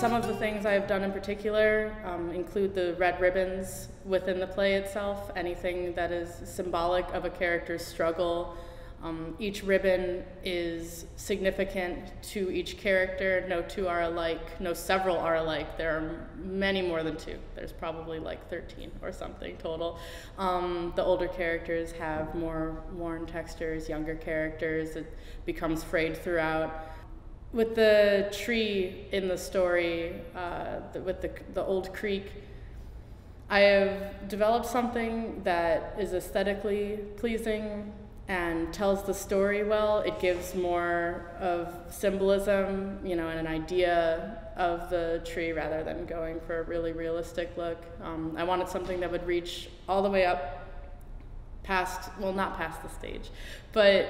Some of the things I've done in particular include the red ribbons within the play itself, anything that is symbolic of a character's struggle. Each ribbon is significant to each character. No two are alike, no several are alike. There are many more than two. There's probably like 13 or something total. The older characters have more worn textures, younger characters, it becomes frayed throughout. With the tree in the story, with the old creek, I have developed something that is aesthetically pleasing and tells the story well. It gives more of symbolism, and an idea of the tree rather than going for a really realistic look. I wanted something that would reach all the way up past, well, not past the stage, but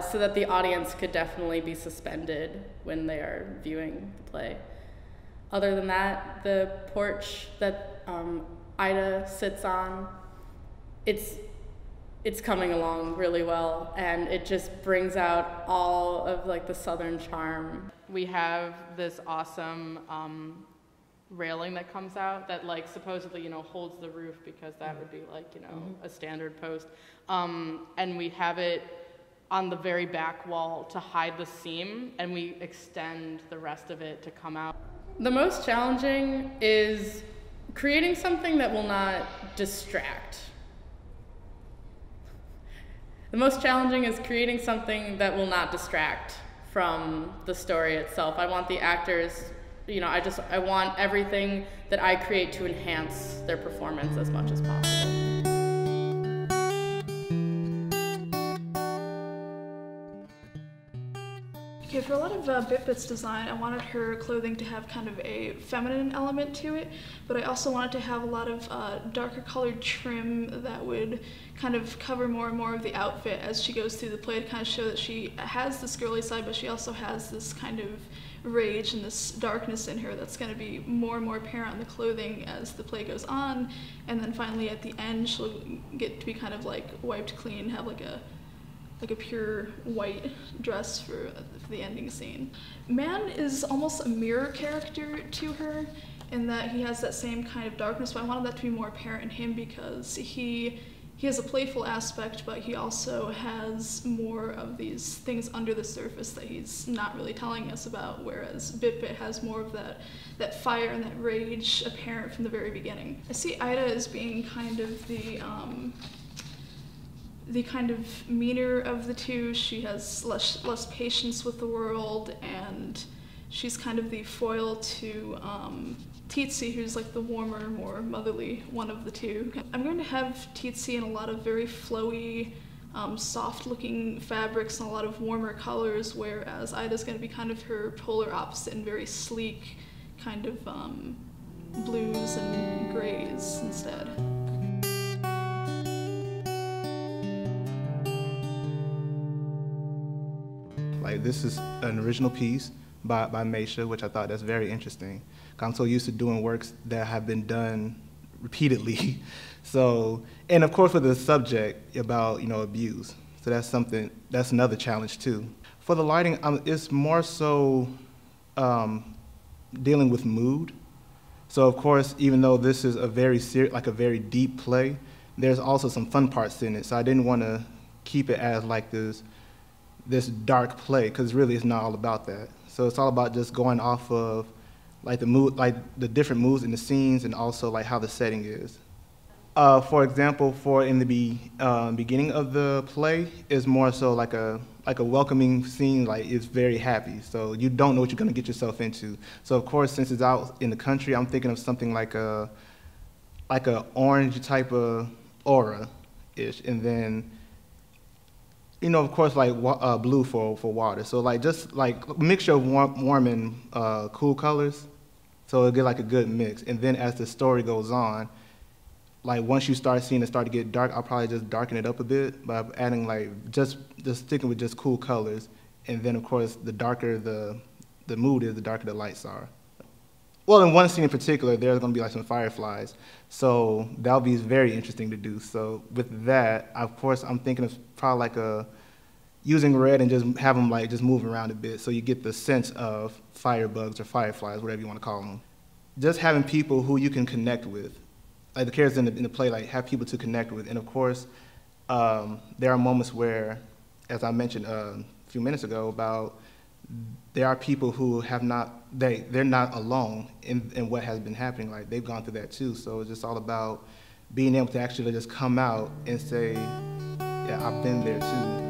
so that the audience could definitely be suspended when they are viewing the play. Other than that, the porch that Ida sits on, it's coming along really well, and it just brings out all of like the Southern charm. We have this awesome railing that comes out that like supposedly holds the roof, because that would be like a standard post, and we have it on the very back wall to hide the seam, and we extend the rest of it to come out. The most challenging is creating something that will not distract. The most challenging is creating something that will not distract from the story itself. I want the actors, I want everything that I create to enhance their performance as much as possible. Okay, for a lot of Bit-Bit's design, I wanted her clothing to have kind of a feminine element to it, but I also wanted to have a lot of darker colored trim that would kind of cover more and more of the outfit as she goes through the play, to kind of show that she has this girly side, but she also has this kind of rage and this darkness in her that's going to be more and more apparent on the clothing as the play goes on, and then finally at the end she'll get to be kind of like wiped clean, have like a pure white dress for the ending scene. Man is almost a mirror character to her in that he has that same kind of darkness, but I wanted that to be more apparent in him because he has a playful aspect, but he also has more of these things under the surface that he's not really telling us about, whereas Bit-Bit has more of that fire and that rage apparent from the very beginning. I see Ida as being kind of the kind of meaner of the two. She has less patience with the world, and she's kind of the foil to Tsitsi, who's like the warmer, more motherly one of the two. I'm going to have Tsitsi in a lot of very flowy, soft-looking fabrics and a lot of warmer colors, whereas Ida's going to be kind of her polar opposite and very sleek, kind of blues and grays instead. Like, this is an original piece by Maisha, which I thought that's very interesting. I'm so used to doing works that have been done repeatedly. So, and of course with the subject about, abuse. So that's another challenge too. For the lighting, it's more so dealing with mood. So of course, even though this is a very very deep play, there's also some fun parts in it. So I didn't want to keep it as like this dark play, because really it's not all about that. So it's all about just going off of like the mood, like the different moods in the scenes, and also like how the setting is. For example, in the beginning of the play is more so like a welcoming scene, like it's very happy. So you don't know what you're gonna get yourself into. So of course, since it's out in the country, I'm thinking of something like a orange type of aura-ish, and then of course, like blue for water. So like just like a mixture of warm and cool colors. So it'll get like a good mix. And then as the story goes on, like once you start seeing it start to get dark, I'll probably just darken it up a bit by adding like just sticking with just cool colors. And then of course, the darker the mood is, the darker the lights are. Well, in one scene in particular, there's going to be like some fireflies. So that'll be very interesting to do. So with that, of course, I'm thinking of probably like using red and just have them like just move around a bit so you get the sense of firebugs or fireflies, whatever you want to call them. Just having people who you can connect with. Like the characters in the play, like have people to connect with. And of course, there are moments where, as I mentioned a few minutes ago, about there are people who have not, they're not alone in what has been happening. Like they've gone through that too. So it's just all about being able to actually just come out and say, yeah, I've been there too.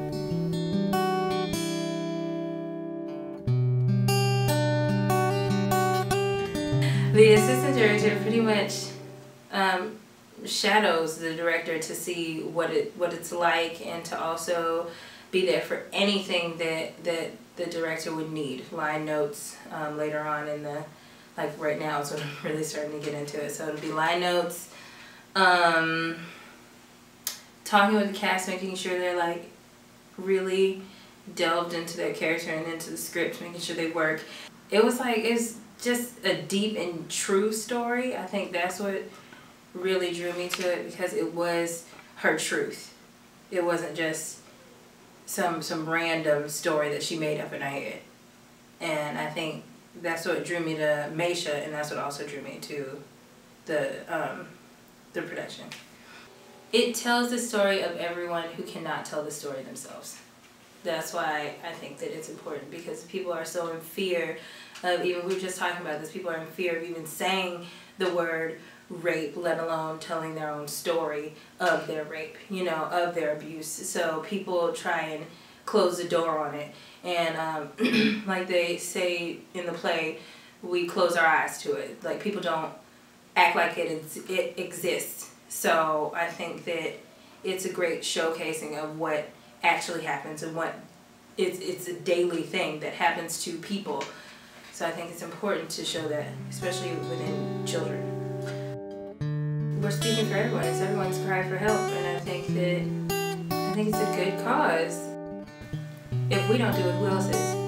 The assistant director pretty much shadows the director to see what it's like, and to also be there for anything that the director would need. Line notes later on in the, like right now, so I'm really starting to get into it. So it'll be line notes, talking with the cast, making sure they're like really delved into their character and into the script, making sure they work. It's just a deep and true story. I think that's what really drew me to it, because it was her truth. It wasn't just some random story that she made up in her head. And I think that's what drew me to Maisha, and that's what also drew me to the production. It tells the story of everyone who cannot tell the story themselves. That's why I think that it's important, because people are so in fear of, even we were just talking about this, people are in fear of even saying the word rape, let alone telling their own story of their rape, you know, of their abuse. So people try and close the door on it. And like they say in the play, we close our eyes to it. Like people don't act like it exists. So I think that it's a great showcasing of what actually happens, and what it's a daily thing that happens to people. So I think it's important to show that, especially within children. We're speaking for everyone. It's everyone's cry for help, and I think it's a good cause. If we don't do it, who else is?